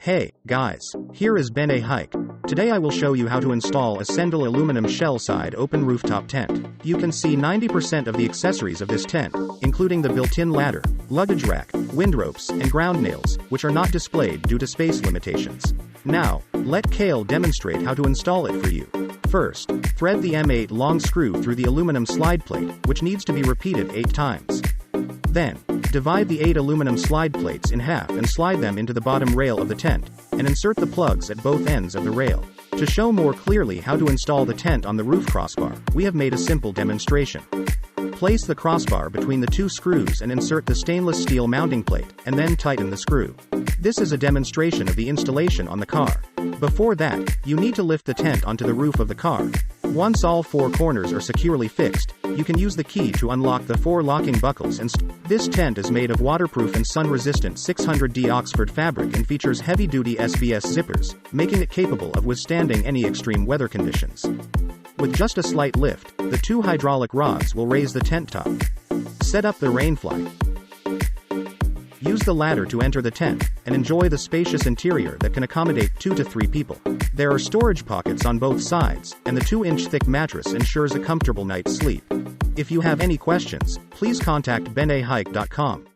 Hey, guys, here is BENEHIKE. Today I will show you how to install Ascendll Aluminum shell side open rooftop tent. You can see 90% of the accessories of this tent, including the built-in ladder, luggage rack, wind ropes, and ground nails, which are not displayed due to space limitations. Now, let Kale demonstrate how to install it for you. First, thread the M8 long screw through the aluminum slide plate, which needs to be repeated 8 times. Then, divide the 8 aluminum slide plates in half and slide them into the bottom rail of the tent, and insert the plugs at both ends of the rail. To show more clearly how to install the tent on the roof crossbar, we have made a simple demonstration. Place the crossbar between the 2 screws and insert the stainless steel mounting plate, and then tighten the screw. This is a demonstration of the installation on the car. Before that, you need to lift the tent onto the roof of the car. Once all 4 corners are securely fixed, you can use the key to unlock the 4 locking buckles and this tent is made of waterproof and sun-resistant 600D Oxford fabric and features heavy-duty SBS zippers, making it capable of withstanding any extreme weather conditions. With just a slight lift, the 2 hydraulic rods will raise the tent top. Set up the rainfly. Use the ladder to enter the tent, and enjoy the spacious interior that can accommodate 2 to 3 people. There are storage pockets on both sides, and the 2-inch thick mattress ensures a comfortable night's sleep. If you have any questions, please contact benehike.com.